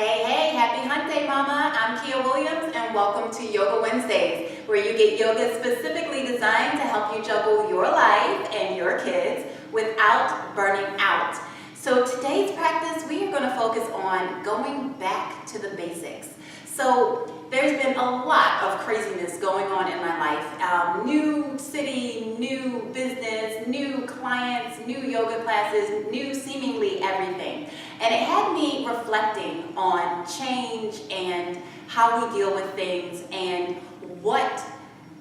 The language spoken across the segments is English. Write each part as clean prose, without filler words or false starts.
Hey, hey, happy Hump Day, Mama. I'm Kia Williams, and welcome to Yoga Wednesdays, where you get yoga specifically designed to help you juggle your life and your kids without burning out. So today's practice, we are going to focus on going back to the basics. So there's been a lot of craziness going on in my life. New city, new business, new clients, new yoga classes, new seemingly everything. And it had me reflecting on change and how we deal with things and what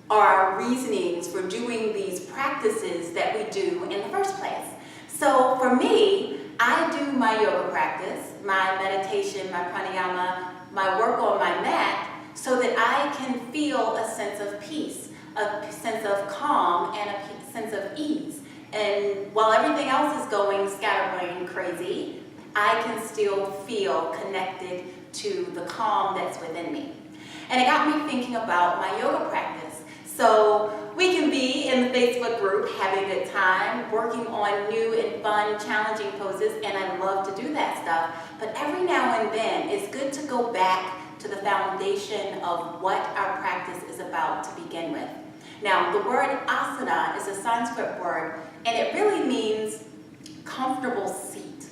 are our reasonings for doing these practices that we do in the first place. So for me, I do my yoga practice, my meditation, my pranayama, my work on my mat, so that I can feel a sense of peace, a sense of calm, and a sense of ease. And while everything else is going scatterbrained crazy, I can still feel connected to the calm that's within me. And it got me thinking about my yoga practice. So we can be in the Facebook group having a good time, working on new and fun, challenging poses, and I love to do that stuff. But every now and then, it's good to go back to the foundation of what our practice is about to begin with. Now, the word asana is a Sanskrit word, and it really means comfortable seat,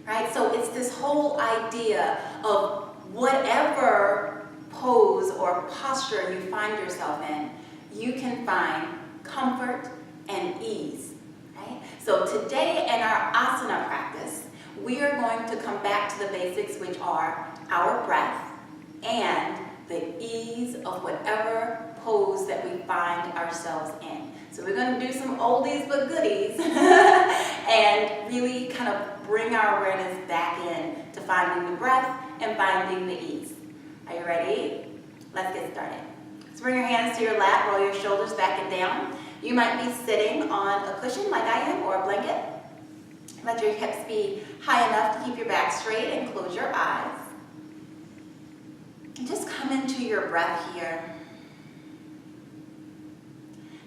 right? So it's this whole idea of whatever pose or posture you find yourself in, you can find comfort and ease, right? So today in our asana practice, we are going to come back to the basics, which are our breath and the ease of whatever pose that we find ourselves in. So we're going to do some oldies but goodies and really kind of bring our awareness back in to finding the breath and finding the ease. Are you ready? Let's get started. So bring your hands to your lap, roll your shoulders back and down. You might be sitting on a cushion like I am, or a blanket. Let your hips be high enough to keep your back straight and close your eyes. And just come into your breath here.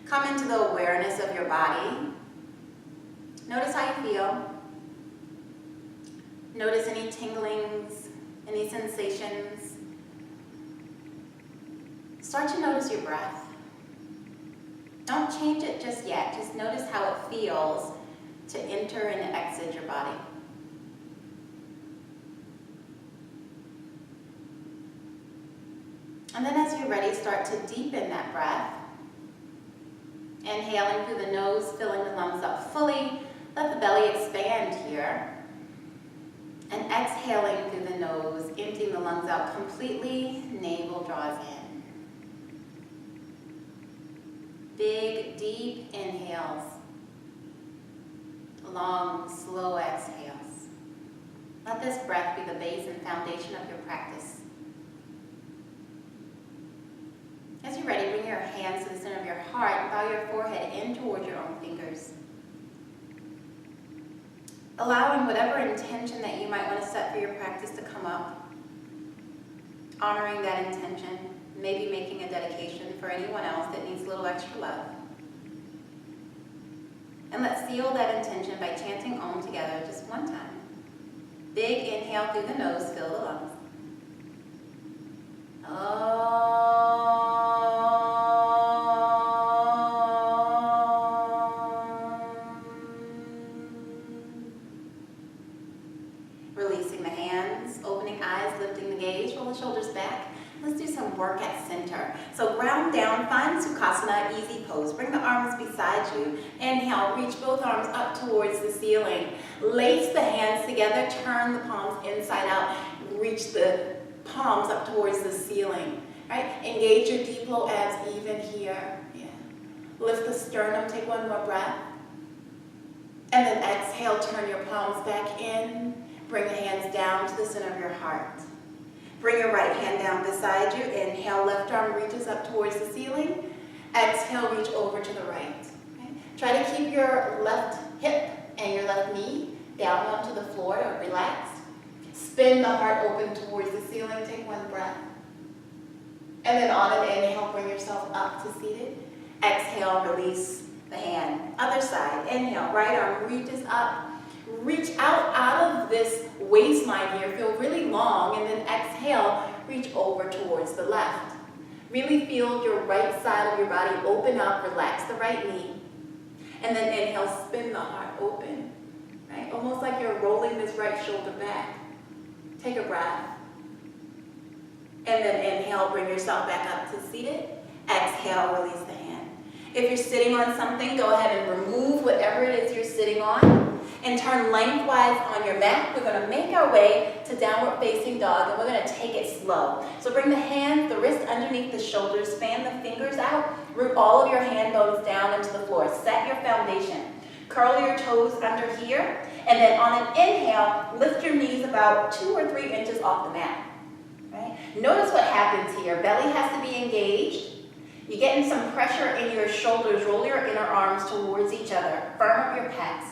Come into the awareness of your body. Notice how you feel. Notice any tinglings, any sensations. Start to notice your breath. Don't change it just yet. Just notice how it feels to enter and exit your body. And then as you're ready, start to deepen that breath. Inhaling through the nose, filling the lungs up fully. Let the belly expand here. And exhaling through the nose, emptying the lungs out completely. Navel draws in. Big, deep inhales. Long, slow exhales. Let this breath be the base and foundation of your practice. As you're ready, bring your hands to the center of your heart and bow your forehead in towards your own fingers. Allowing whatever intention that you might want to set for your practice to come up. Honoring that intention, maybe making a dedication for anyone else that needs a little extra love. And let's seal that intention by chanting Om together just one time. Big inhale through the nose, fill the lungs. Releasing the hands, opening eyes, lifting the gaze, roll the shoulders back. Let's do some work at center. So ground down, find Sukhasana, easy pose. Bring the arms beside you. Inhale, reach both arms up towards the ceiling. Lace the hands together, turn the palms inside out. Reach the palms up towards the ceiling. Right? Engage your deep low abs even here. Yeah. Lift the sternum, take one more breath. And then exhale, turn your palms back in. Bring the hands down to the center of your heart. Bring your right hand down beside you. Inhale, left arm reaches up towards the ceiling. Exhale, reach over to the right. Okay? Try to keep your left hip and your left knee down onto the floor or relaxed. Spin the heart open towards the ceiling. Take one breath. And then on an inhale, bring yourself up to seated. Exhale, release the hand. Other side. Inhale, right arm reaches up. Reach out of this waistline here feel really long, and then exhale, reach over towards the left. Really feel your right side of your body open up, relax the right knee. And then inhale, spin the heart open, right? Almost like you're rolling this right shoulder back. Take a breath. And then inhale, bring yourself back up to seated. Exhale, release the hand. If you're sitting on something, go ahead and remove whatever it is you're sitting on and turn lengthwise on your mat. We're going to make our way to downward facing dog, and we're going to take it slow. So bring the hands, the wrist underneath the shoulders, fan the fingers out, root all of your hand bones down into the floor. Set your foundation. Curl your toes under here, and then on an inhale, lift your knees about 2 or 3 inches off the mat. Right? Notice what happens here. Belly has to be engaged. You're getting some pressure in your shoulders. Roll your inner arms towards each other. Firm up your pecs.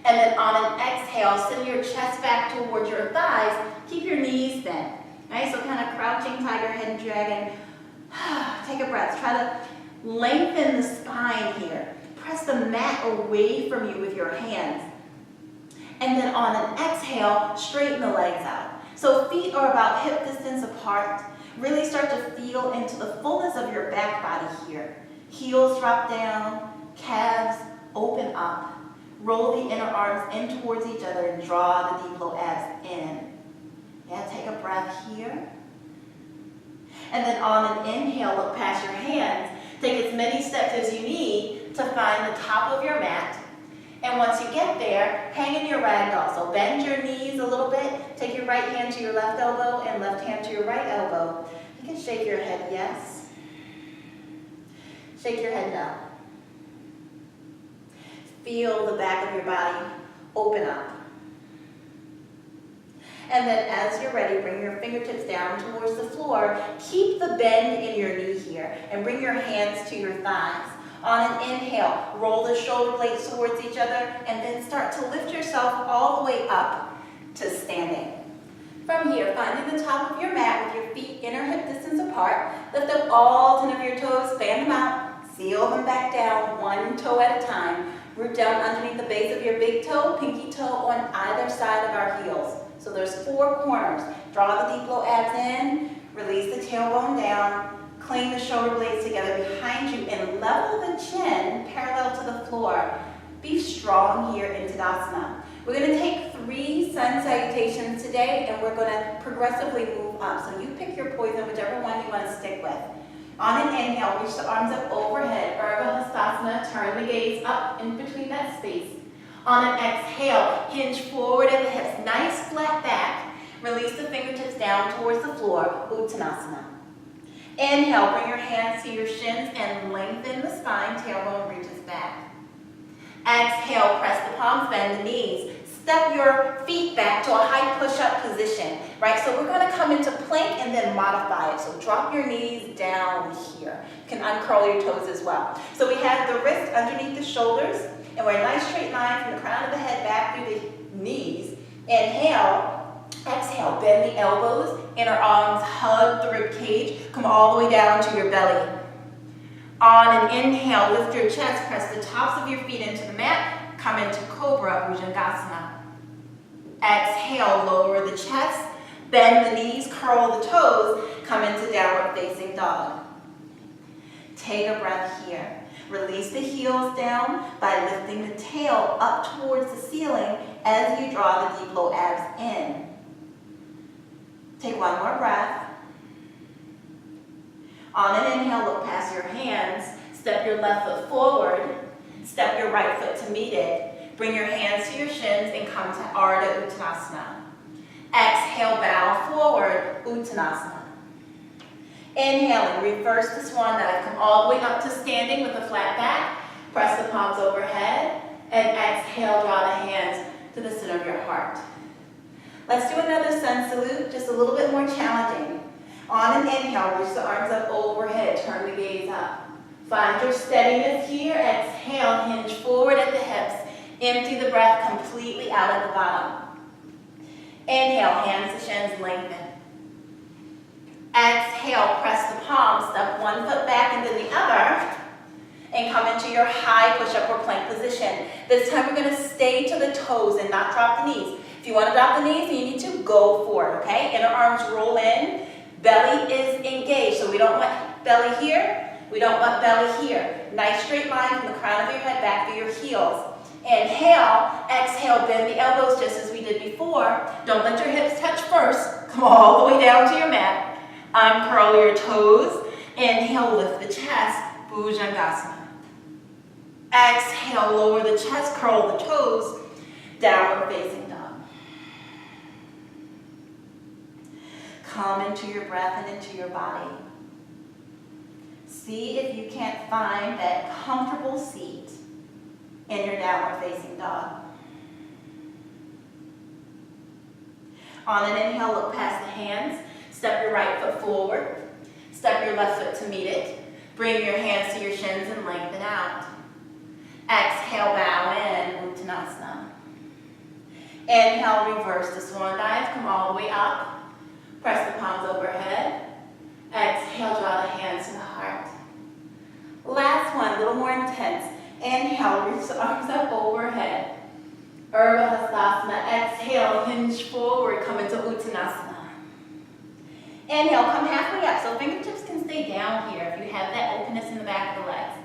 And then on an exhale, send your chest back towards your thighs. Keep your knees bent. Right? So kind of crouching tiger, head dragon. Take a breath. Try to lengthen the spine here. Press the mat away from you with your hands. And then on an exhale, straighten the legs out. So feet are about hip distance apart. Really start to feel into the fullness of your back body here. Heels drop down, calves open up. Roll the inner arms in towards each other and draw the deep low abs in. Yeah, take a breath here. And then on an inhale, look past your hands. Take as many steps as you need to find the top of your mat. And once you get there, hang in your ragdoll. So bend your knees a little bit. Take your right hand to your left elbow and left hand to your right elbow. You can shake your head yes. Shake your head no. Feel the back of your body open up. And then as you're ready, bring your fingertips down towards the floor. Keep the bend in your knee here and bring your hands to your thighs. On an inhale, roll the shoulder blades towards each other and then start to lift yourself all the way up to standing. From here, finding the top of your mat with your feet inner hip distance apart, lift up all 10 of your toes, fan them out, seal them back down, one toe at a time. Root down underneath the base of your big toe, pinky toe on either side of our heels. So there's 4 corners. Draw the deep low abs in, release the tailbone down, clean the shoulder blades together behind you and level the chin parallel to the floor. Be strong here in Tadasana. We're going to take 3 sun salutations today and we're going to progressively move up. So you pick your poison, whichever one you want to stick with. On an inhale, reach the arms up overhead, Urdhva Hastasana, turn the gaze up in between that space. On an exhale, hinge forward at the hips, nice flat back. Release the fingertips down towards the floor, Uttanasana. Inhale, bring your hands to your shins and lengthen the spine, tailbone reaches back. Exhale, press the palms, bend the knees. Step your feet back to a high push-up position, right? So we're going to come into plank and then modify it. So drop your knees down here. You can uncurl your toes as well. So we have the wrist underneath the shoulders, and we're a nice straight line from the crown of the head back through the knees. Inhale, exhale, bend the elbows, inner arms hug the rib cage, come all the way down to your belly. On an inhale, lift your chest, press the tops of your feet into the mat, come into Cobra Bhujangasana. Exhale, lower the chest, bend the knees, curl the toes, come into downward facing dog. Take a breath here. Release the heels down by lifting the tail up towards the ceiling as you draw the deep low abs in. Take one more breath. On an inhale, look past your hands, step your left foot forward, step your right foot to meet it. Bring your hands to your shins and come to Ardha Uttanasana. Exhale, bow forward, Uttanasana. Inhaling, reverse the swan dive. Come all the way up to standing with a flat back. Press the palms overhead. And exhale, draw the hands to the center of your heart. Let's do another sun salute, just a little bit more challenging. On an inhale, reach the arms up overhead. Turn the gaze up. Find your steadiness here. Exhale, hinge forward at the hips. Empty the breath completely out at the bottom. Inhale, hands to shins, lengthen. Exhale, press the palms, step one foot back and then the other. and come into your high push-up or plank position. This time we're going to stay to the toes and not drop the knees. If you want to drop the knees, you need to go for it, okay? Inner arms roll in, belly is engaged, so we don't want belly here, we don't want belly here. Nice straight line from the crown of your head back through your heels. Inhale, exhale, bend the elbows just as we did before. Don't let your hips touch first. Come all the way down to your mat. Uncurl your toes. Inhale, lift the chest, Bhujangasana. Exhale, lower the chest, curl the toes, downward facing dog. Come into your breath and into your body. See if you can't find that comfortable seat in your downward facing dog. On an inhale, look past the hands. Step your right foot forward. Step your left foot to meet it. Bring your hands to your shins and lengthen out. Exhale, bow in, Uttanasana. Inhale, reverse the swan dive. Come all the way up. Press the palms overhead. Exhale, draw the hands to the heart. Last one, a little more intense. Inhale, reach the arms up overhead. Urdhva Hastasana. Exhale, hinge forward, come into Uttanasana. Inhale, come halfway up, so fingertips can stay down here if you have that openness in the back of the legs.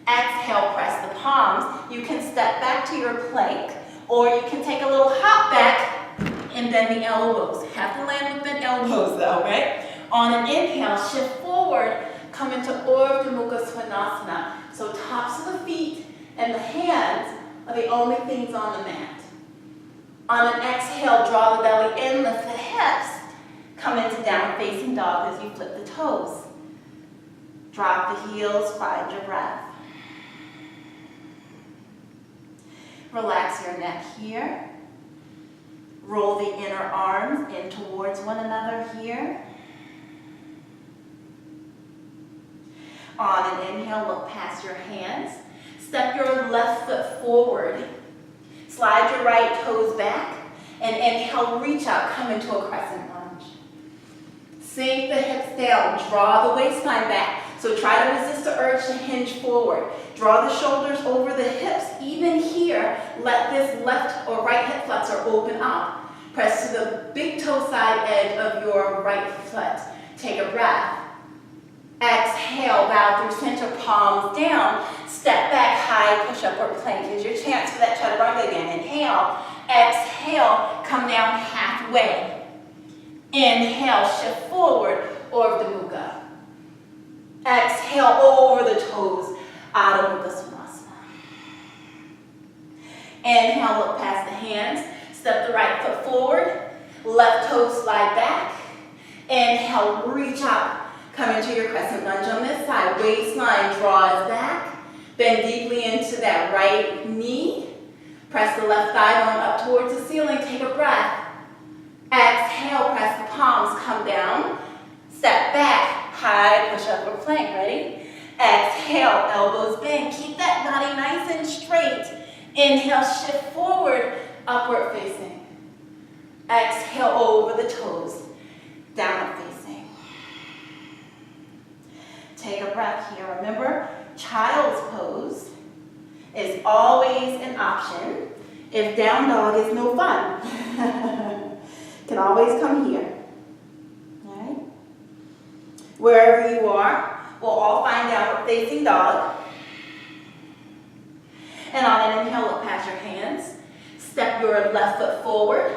Exhale, press the palms. You can step back to your plank, or you can take a little hop back and bend the elbows. Have to land with bent elbows though, right? On an inhale, shift forward, come into Urdhva Mukha Svanasana. So tops of the feet and the hands are the only things on the mat. On an exhale, draw the belly in, lift the hips. Come into down facing dog as you flip the toes. Drop the heels, find your breath. Relax your neck here. Roll the inner arms in towards one another here. On an inhale, look past your hands. Step your left foot forward. Slide your right toes back. And inhale, reach out, come into a crescent lunge. Sink the hips down, draw the waistline back. So try to resist the urge to hinge forward. Draw the shoulders over the hips. Even here, let this left or right hip flexor open up. Press to the big toe side edge of your right foot. Take a breath. Exhale, bow through center, palms down. Step back, high push-up or plank. Here's your chance for that chaturanga again. Inhale, exhale, come down halfway. Inhale, shift forward, Urdhva Mukha. Exhale, over the toes, Adho Mukha Svanasana. Inhale, look past the hands. Step the right foot forward. Left toe slide back. Inhale, reach up. Come into your crescent lunge on this side. Waistline draws back. Bend deeply into that right knee. Press the left thigh bone up towards the ceiling. Take a breath. Exhale, press the palms, come down. Step back, high push-up or plank. Ready? Exhale, elbows bend. Keep that body nice and straight. Inhale, shift forward, upward facing. Exhale, over the toes, downward facing. Take a breath here. Remember, child's pose is always an option if down dog is no fun. Can always come here. All right? Wherever you are, we'll all find downward facing dog. And on an inhale, look past your hands. Step your left foot forward.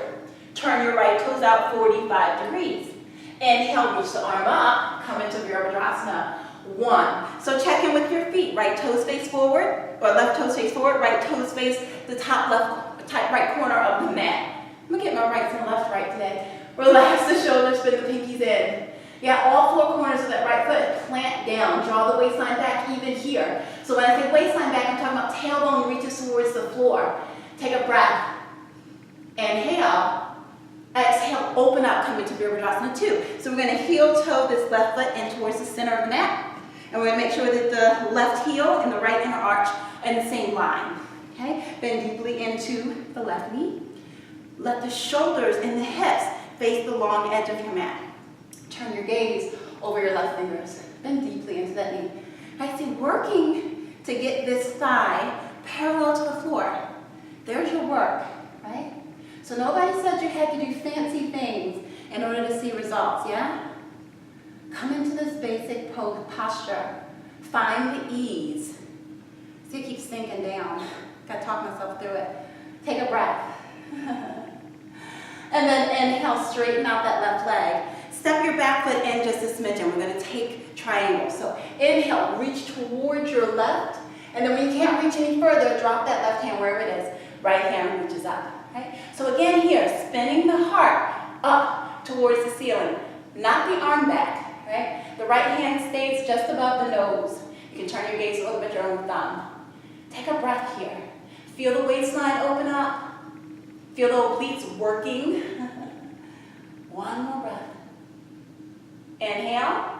Turn your right toes out 45 degrees. Inhale, reach the arm up. Come into Virabhadrasana. 1. So check in with your feet. Right toes face forward, or left toes face forward. Right toes face the top right corner of the mat. I'm going to get my rights and left right today. Relax the shoulders, spin the pinkies in. Yeah, all 4 corners of that right foot, plant down. Draw the waistline back even here. So when I say waistline back, I'm talking about tailbone reaches towards the floor. Take a breath. Inhale. Exhale, open up, come into Virabhadrasana 2. So we're going to heel toe this left foot in towards the center of the mat. And we're going to make sure that the left heel and the right inner arch are in the same line. Okay? Bend deeply into the left knee. Let the shoulders and the hips face the long edge of your mat. Turn your gaze over your left fingers. Bend deeply into that knee. right? See, working to get this thigh parallel to the floor. There's your work, right? So nobody said you had to do fancy things in order to see results, yeah? Come into this basic posture. Find the ease. See, it keeps sinking down. Gotta talk myself through it. Take a breath. And then inhale, straighten out that left leg. Step your back foot in just a smidgen. We're gonna take triangle. So inhale, reach towards your left. And then when you can't reach any further, drop that left hand wherever it is. Right hand reaches up, right? So again here, spinning the heart up towards the ceiling. Not the arm back, right? The right hand stays just above the nose. You can turn your gaze a little bit your own thumb. Take a breath here. Feel the waistline open up. Feel the obliques working. One more breath. Inhale.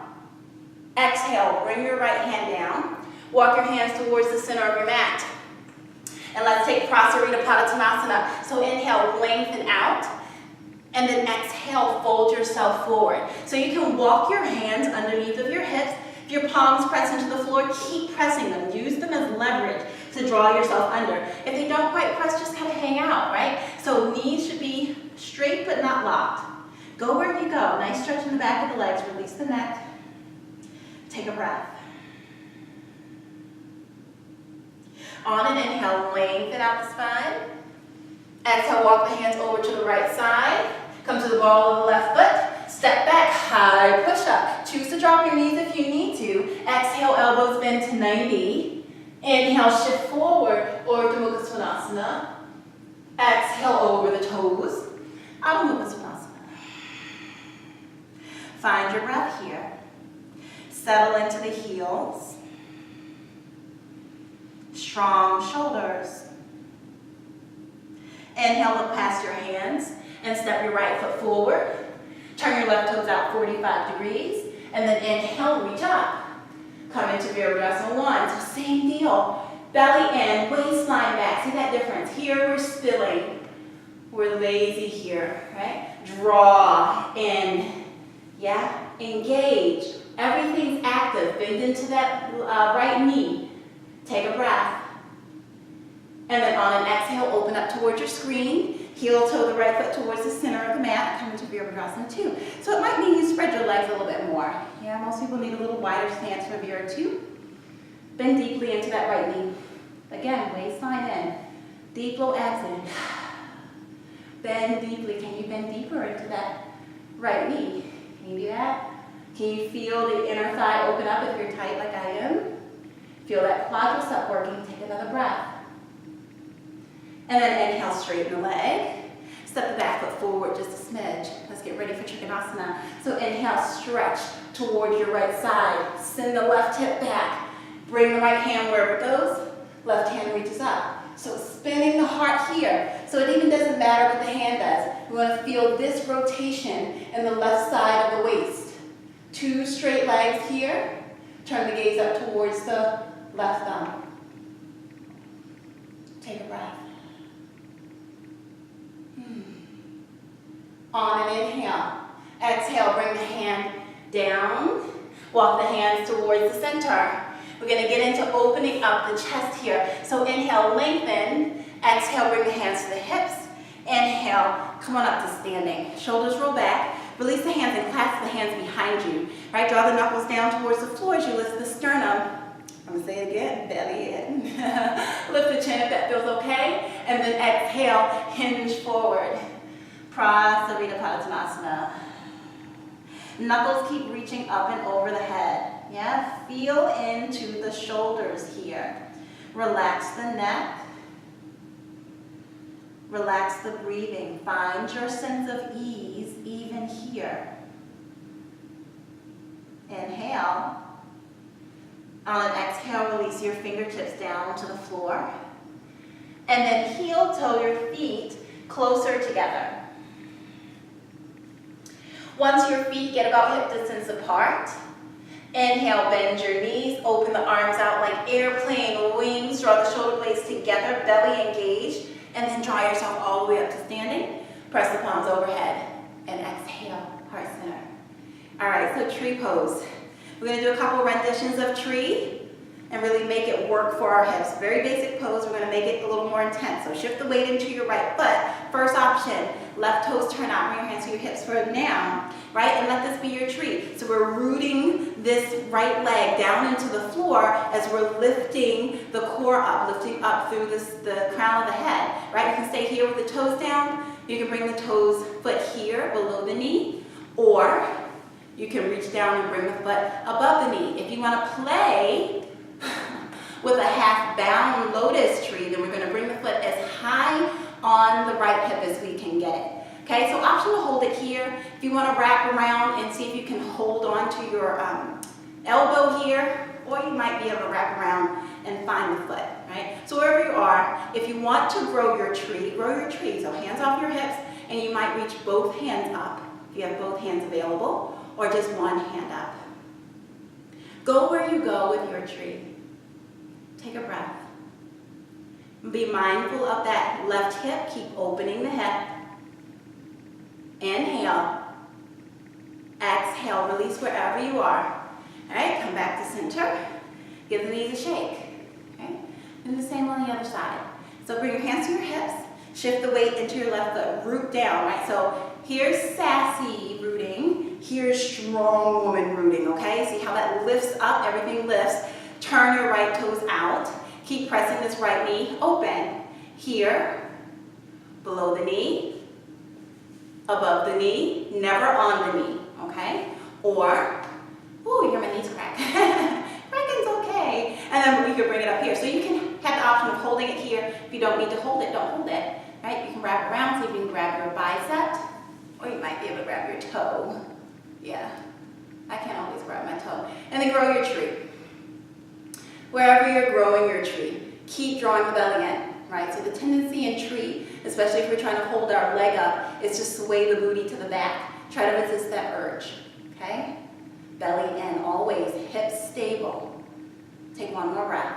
Exhale, bring your right hand down. Walk your hands towards the center of your mat. And let's take Prasarita Padottanasana. So inhale, lengthen out. And then exhale, fold yourself forward. So you can walk your hands underneath of your hips. If your palms press into the floor, keep pressing them. Use them as leverage to draw yourself under. If they don't quite press, just kind of hang out, right? So knees should be straight but not locked. Go wherever you go. Nice stretch in the back of the legs. Release the neck. Take a breath. On an inhale, lengthen out the spine. Exhale, walk the hands over to the right side. Come to the ball of the left foot. Step back, high push up. Choose to drop your knees if you need to. Exhale, elbows bend to 90. Inhale, shift forward, Urdhva Mukha Svanasana. Exhale, over the toes. Adho Mukha Svanasana. Find your breath here. Settle into the heels. Strong shoulders. Inhale, look past your hands and step your right foot forward. Turn your left toes out 45 degrees. And then inhale, reach up. Come into Virabhadrasana 1. So same deal. Belly in, waistline back. See that difference? Here we're spilling. We're lazy here, right? Draw in. Yeah? Engage. Everything's active. Bend into that right knee. Take a breath. And then on an exhale, open up towards your screen. Heel toe the right foot towards the center of the mat. Come into Virabhadrasana 2. So it might mean you spread your legs a little bit more. Yeah, most people need a little wider stance for Vira 2. Bend deeply into that right knee. Again, waistline in. Deep low exhale. Bend deeply. Can you bend deeper into that right knee? Can you do that? Can you feel the inner thigh open up if you're tight like I am? Feel that quadricep working. Take another breath. And then inhale, straighten the leg. Step the back foot forward just a smidge. Let's get ready for Trikonasana. So inhale, stretch towards your right side. Send the left hip back. Bring the right hand wherever it goes. Left hand reaches up. So spinning the heart here. So it even doesn't matter what the hand does. We want to feel this rotation in the left side of the waist. 2 straight legs here. Turn the gaze up towards the left thumb. Take a breath. On an inhale. Exhale, bring the hand down. Walk the hands towards the center. We're going to get into opening up the chest here. So inhale, lengthen. Exhale, bring the hands to the hips. Inhale, come on up to standing. Shoulders roll back. Release the hands and clasp the hands behind you. Right, draw the knuckles down towards the floor as you lift the sternum. I'm going to say it again, belly in. Lift the chin if that feels okay. And then exhale, hinge forward. Prasarita Padottanasana. Knuckles keep reaching up and over the head. Yeah, feel into the shoulders here. Relax the neck. Relax the breathing. Find your sense of ease even here. Inhale. On an exhale, release your fingertips down to the floor. And then heel toe your feet closer together. Once your feet get about hip distance apart, inhale, bend your knees, open the arms out like airplane wings, draw the shoulder blades together, belly engaged, and then draw yourself all the way up to standing. Press the palms overhead, and exhale, heart center. All right, so tree pose. We're gonna do a couple renditions of tree. and really make it work for our hips. Very basic pose, we're gonna make it a little more intense. So shift the weight into your right foot. First option, left toes turn out, bring your hands to your hips for now, right? And let this be your treat. So we're rooting this right leg down into the floor as we're lifting the core up, lifting up through the crown of the head, right? You can stay here with the toes down. You can bring the foot here below the knee, or you can reach down and bring the foot above the knee. If you want to play with a half bound lotus tree, then we're going to bring the foot as high on the right hip as we can get it. Okay, so option to hold it here. If you want to wrap around and see if you can hold on to your elbow here, or you might be able to wrap around and find the foot, right? So wherever you are, if you want to grow your tree. So hands off your hips, and you might reach both hands up if you have both hands available, or just one hand up. Go where you go with your tree. Take a breath. Be mindful of that left hip. Keep opening the hip. Inhale. Exhale. Release wherever you are. All right, come back to center. Give the knees a shake. Okay? Do the same on the other side. So bring your hands to your hips. Shift the weight into your left foot. Root down, right? So here's sassy rooting. Here's strong woman rooting, okay? See how that lifts up? Everything lifts. Turn your right toes out. Keep pressing this right knee open. Here, below the knee, above the knee, never on the knee, okay? Or, ooh, you hear my knees crack. Cracking's okay. And then we can bring it up here. So you can have the option of holding it here. If you don't need to hold it, don't hold it, right? You can wrap around, so you can grab your bicep, or you might be able to grab your toe. Yeah, I can't always grab my toe. And then grow your tree. Wherever you're growing your tree, keep drawing the belly in, right? So the tendency in tree, especially if we're trying to hold our leg up, is just sway the booty to the back. Try to resist that urge, okay? Belly in, always, hips stable. Take one more breath.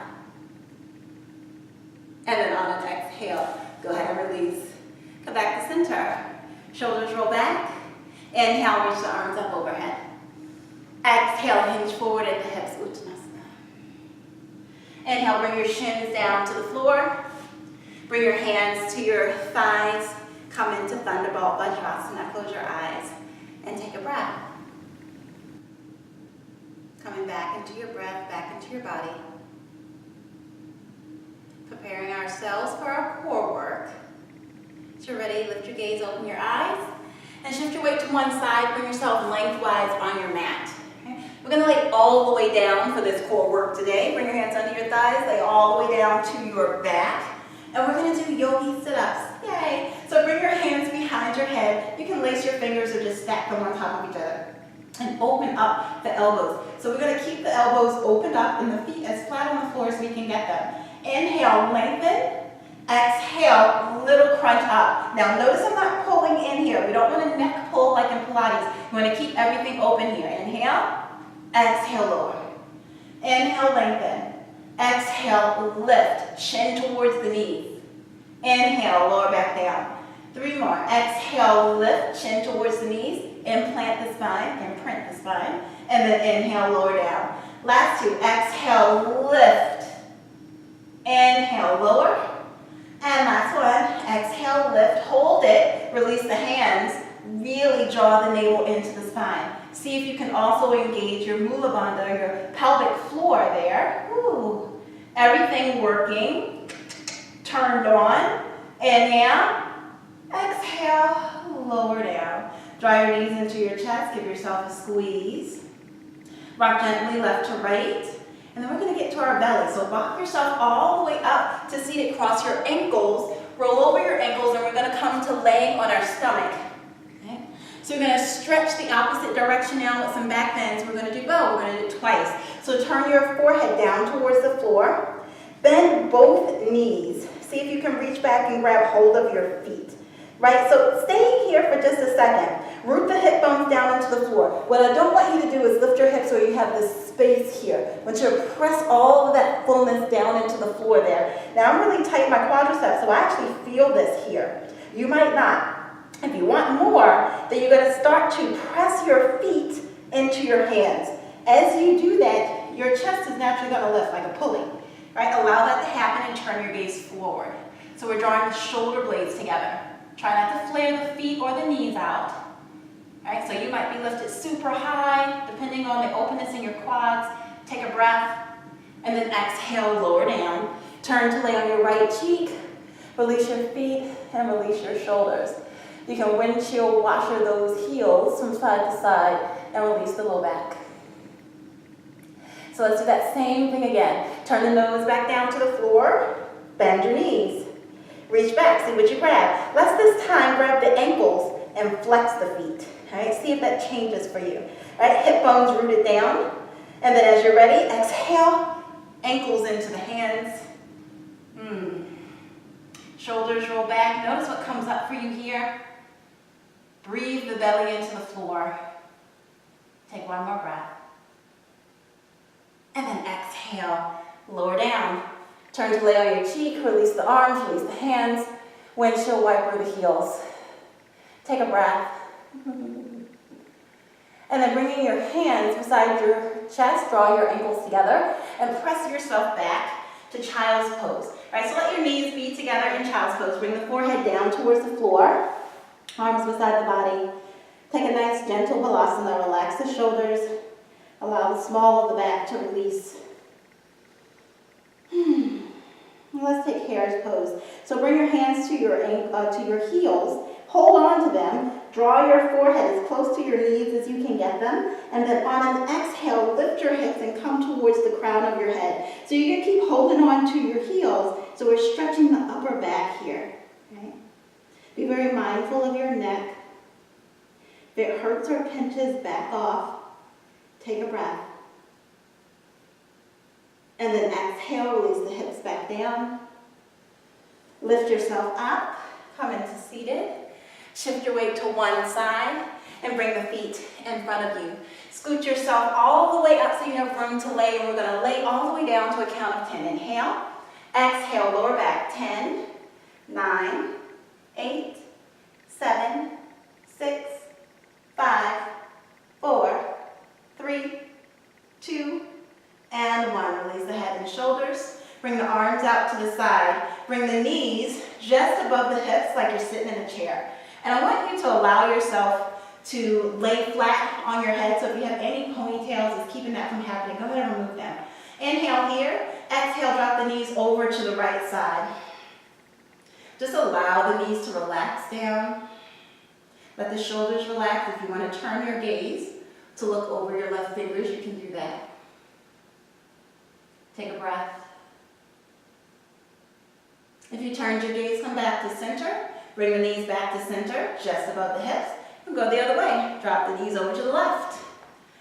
And then on an exhale, go ahead and release. Come back to center. Shoulders roll back. Inhale, reach the arms up overhead. Exhale, hinge forward at the hips, Uttanasana. Inhale, bring your shins down to the floor. Bring your hands to your thighs. Come into Thunderbolt Vajrasana. Close your eyes and take a breath. Coming back into your breath, back into your body. Preparing ourselves for our core work. So you're ready, lift your gaze, open your eyes, and shift your weight to one side. Bring yourself lengthwise on your mat. We're going to lay all the way down for this core work today. Bring your hands under your thighs, lay all the way down to your back. And we're going to do yogi sit-ups. Yay! So bring your hands behind your head. You can lace your fingers or just stack them on top of each other. And open up the elbows. So we're going to keep the elbows opened up and the feet as flat on the floor as we can get them. Inhale, lengthen. Exhale, little crunch up. Now notice I'm not pulling in here. We don't want to neck pull like in Pilates. We want to keep everything open here. Inhale. Exhale, lower. Inhale, lengthen. Exhale, lift. Chin towards the knees. Inhale, lower back down. 3 more. Exhale, lift. Chin towards the knees. Implant the spine. Imprint the spine. And then inhale, lower down. Last 2. Exhale, lift. Inhale, lower. And last one. Exhale, lift. Hold it. Release the hands. Really draw the navel into the spine. See if you can also engage your Mula Bandha, your pelvic floor there. Ooh. Everything working. Turned on. Inhale. Exhale. Lower down. Draw your knees into your chest. Give yourself a squeeze. Rock gently left to right. And then we're going to get to our belly. So rock yourself all the way up to seated. Cross your ankles. Roll over your ankles. And we're going to come to laying on our stomach. So we're going to stretch the opposite direction now with some back bends. We're going to do both. We're going to do it twice. So turn your forehead down towards the floor. Bend both knees. See if you can reach back and grab hold of your feet. Right? So stay here for just a second. Root the hip bones down into the floor. What I don't want you to do is lift your hips so you have this space here. I want you to press all of that fullness down into the floor there. Now I'm really tight in my quadriceps, so I actually feel this here. You might not. If you want more, then you're going to start to press your feet into your hands. As you do that, in, your chest is naturally going to lift like a pulley. Right? Allow that to happen and turn your gaze forward. So we're drawing the shoulder blades together. Try not to flare the feet or the knees out. Right? So you might be lifted super high, depending on the openness in your quads. Take a breath, and then exhale, lower down. Turn to lay on your right cheek. Release your feet and release your shoulders. You can windshield washer those heels from side to side and release the low back. So let's do that same thing again. Turn the nose back down to the floor. Bend your knees. Reach back, see what you grab. Let's this time grab the ankles and flex the feet. All right, see if that changes for you. All right, hip bones rooted down. And then as you're ready, exhale, ankles into the hands. Shoulders roll back. Notice what comes up for you here. Breathe the belly into the floor. Take one more breath. And then exhale, lower down. Turn to lay on your cheek, release the arms, release the hands. Windshield wiper the heels. Take a breath. And then bringing your hands beside your chest, draw your ankles together and press yourself back to child's pose. All right, so let your knees be together in child's pose. Bring the forehead down towards the floor. Arms beside the body. Take a nice gentle balasana. Relax the shoulders. Allow the small of the back to release. Let's take hare's pose. So bring your hands to your heels. Hold on to them. Draw your forehead as close to your knees as you can get them. And then on an exhale, lift your hips and come towards the crown of your head. So you're going to keep holding on to your heels. So we're stretching the upper back here. Okay? Be very mindful of your neck. If it hurts or pinches, back off. Take a breath. And then exhale, release the hips back down. Lift yourself up. Come into seated. Shift your weight to one side and bring the feet in front of you. Scoot yourself all the way up so you have room to lay, and we're going to lay all the way down to a count of 10. Inhale. Exhale, lower back. 10, 9, 8, 7, 6, 5, 4, 3, 2, and 1. Release the head and shoulders. Bring the arms out to the side. Bring the knees just above the hips like you're sitting in a chair. And I want you to allow yourself to lay flat on your head. So if you have any ponytails that's keeping that from happening, go ahead and remove them. Inhale here. Exhale, drop the knees over to the right side. Just allow the knees to relax down. Let the shoulders relax. If you want to turn your gaze to look over your left fingers, you can do that. Take a breath. If you turned your gaze, come back to center. Bring the knees back to center, just above the hips. And go the other way. Drop the knees over to the left.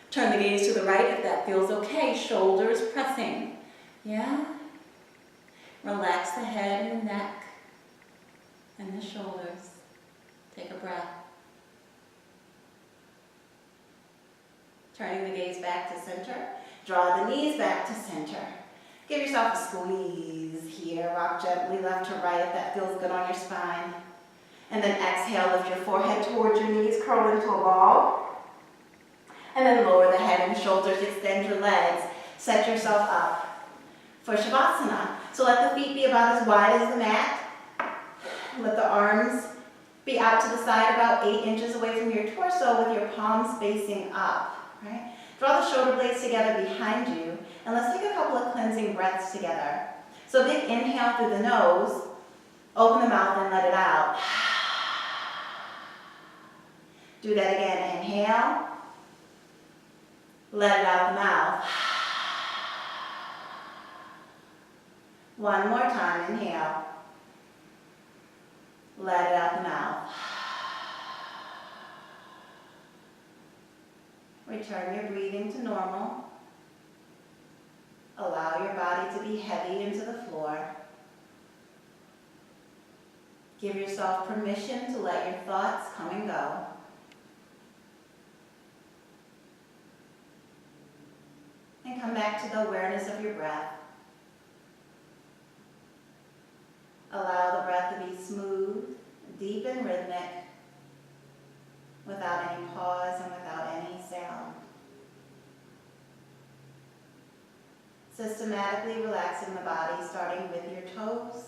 Turn the gaze to the right if that feels okay. Shoulders pressing. Yeah? Relax the head and neck and the shoulders. Take a breath. Turning the gaze back to center. Draw the knees back to center. Give yourself a squeeze here. Rock gently left to right if that feels good on your spine. And then exhale, lift your forehead towards your knees, curl into a ball. And then lower the head and shoulders, extend your legs. Set yourself up for Shavasana. So let the feet be about as wide as the mat. Let the arms be out to the side about 8 inches away from your torso with your palms facing up. Right? Draw the shoulder blades together behind you. And let's take a couple of cleansing breaths together. So big inhale through the nose. Open the mouth and let it out. Do that again. Inhale. Let it out the mouth. One more time. Inhale. Let it out the mouth. Return your breathing to normal. Allow your body to be heavy into the floor. Give yourself permission to let your thoughts come and go. And come back to the awareness of your breath. Allow the breath to be smooth, deep and rhythmic, without any pause and without any sound. Systematically relaxing the body, starting with your toes.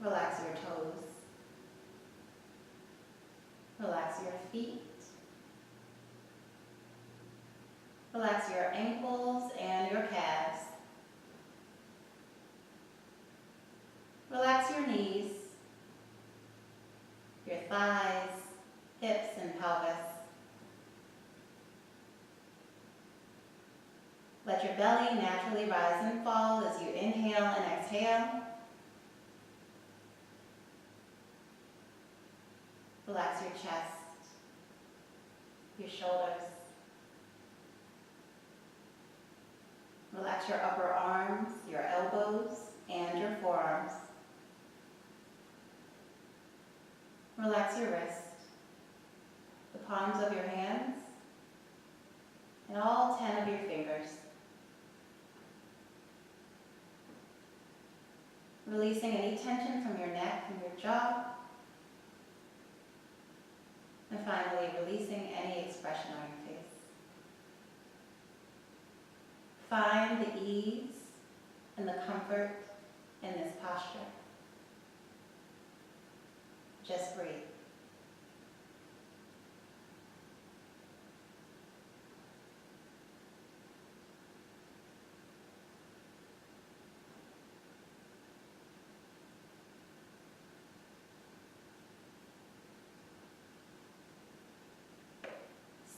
Relax your toes. Relax your feet. Relax your ankles and your calves. Relax your knees, your thighs, hips, and pelvis. Let your belly naturally rise and fall as you inhale and exhale. Relax your chest, your shoulders. Relax your upper arms, your elbows, and your forearms. Relax your wrist, the palms of your hands, and all 10 of your fingers. Releasing any tension from your neck and your jaw. And finally, releasing any expression on your face. Find the ease and the comfort in this posture. Just breathe.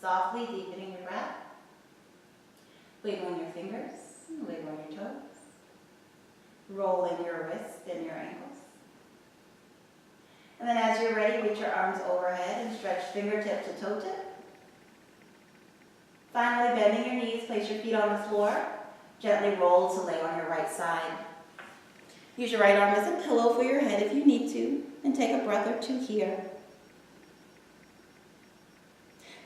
Softly deepening your breath. Wiggling your fingers, wiggling your toes. Rolling your wrists and your ankles. And then as you're ready, reach your arms overhead and stretch fingertip to toe tip. Finally, bending your knees, place your feet on the floor. Gently roll to lay on your right side. Use your right arm as a pillow for your head if you need to, and take a breath or two here.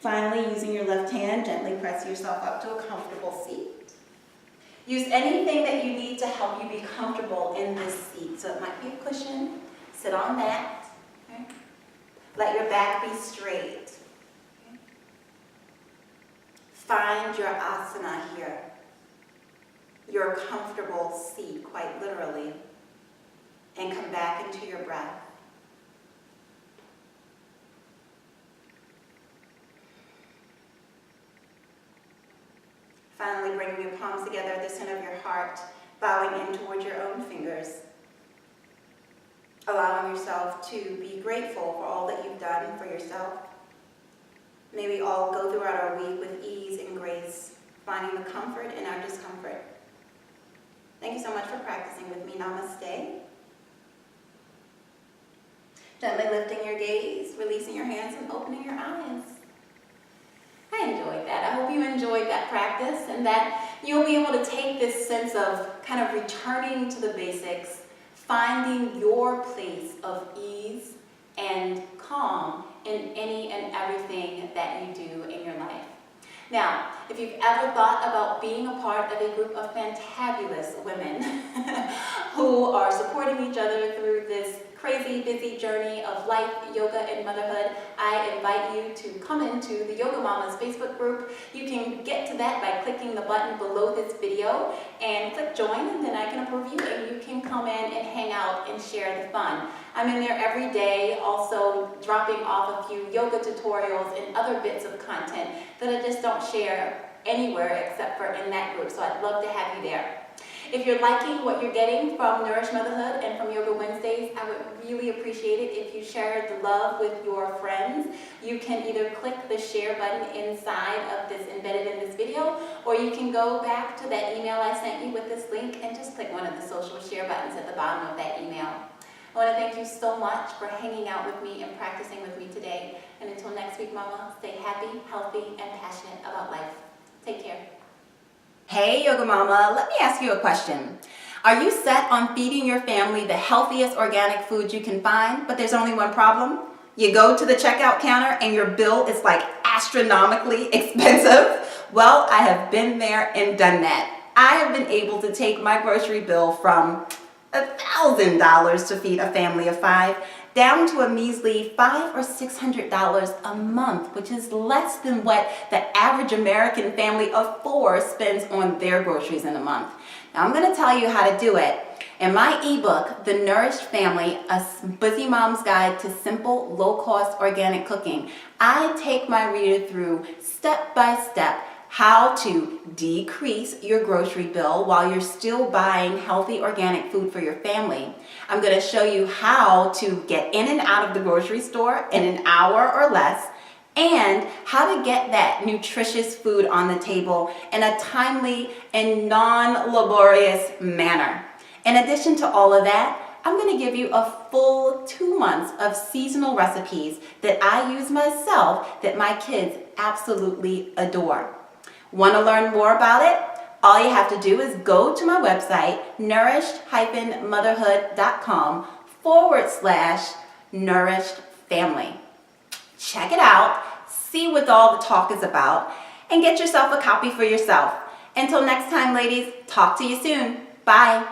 Finally, using your left hand, gently press yourself up to a comfortable seat. Use anything that you need to help you be comfortable in this seat. So it might be a cushion, sit on that. Okay? Let your back be straight. Okay? Find your asana here, your comfortable seat, quite literally, and come back into your breath. Finally, bringing your palms together at the center of your heart, bowing in towards your own fingers. Allowing yourself to be grateful for all that you've done for yourself. May we all go throughout our week with ease and grace, finding the comfort in our discomfort. Thank you so much for practicing with me. Namaste. Gently lifting your gaze, releasing your hands, and opening your eyes. I enjoyed that. I hope you enjoyed that practice and that you'll be able to take this sense of kind of returning to the basics, finding your place of ease and calm in any and everything that you do in your life. Now, if you've ever thought about being a part of a group of fantabulous women who are supporting each other through this crazy, busy journey of life, yoga, and motherhood, I invite you to come into the Yoga Mamas Facebook group. You can get to that by clicking the button below this video and click join, and then I can approve you and you can come in and hang out and share the fun. I'm in there every day, also dropping off a few yoga tutorials and other bits of content that I just don't share anywhere except for in that group, so I'd love to have you there. If you're liking what you're getting from Nourish Motherhood and from Yoga Wednesdays, I would really appreciate it if you shared the love with your friends. You can either click the share button inside of this, embedded in this video, or you can go back to that email I sent you with this link and just click one of the social share buttons at the bottom of that email. I want to thank you so much for hanging out with me and practicing with me today. And until next week, Mama, stay happy, healthy, and passionate about life. Take care. Hey, Yoga Mama, let me ask you a question. Are you set on feeding your family the healthiest organic food you can find, but there's only one problem? You go to the checkout counter and your bill is like astronomically expensive? Well, I have been there and done that. I have been able to take my grocery bill from $1,000 to feed a family of 5 down to a measly $500 or $600 a month, which is less than what the average American family of 4 spends on their groceries in a month. Now I'm going to tell you how to do it. In my ebook, The Nourished Family, a Busy Mom's Guide to Simple, Low-Cost Organic Cooking, I take my reader through step by step how to decrease your grocery bill while you're still buying healthy organic food for your family. I'm going to show you how to get in and out of the grocery store in an hour or less, and how to get that nutritious food on the table in a timely and non-laborious manner. In addition to all of that, I'm going to give you a full 2 months of seasonal recipes that I use myself that my kids absolutely adore. Want to learn more about it? All you have to do is go to my website, nourished-motherhood.com/nourishedfamily. Check it out, see what all the talk is about, and get yourself a copy for yourself. Until next time, ladies, talk to you soon. Bye.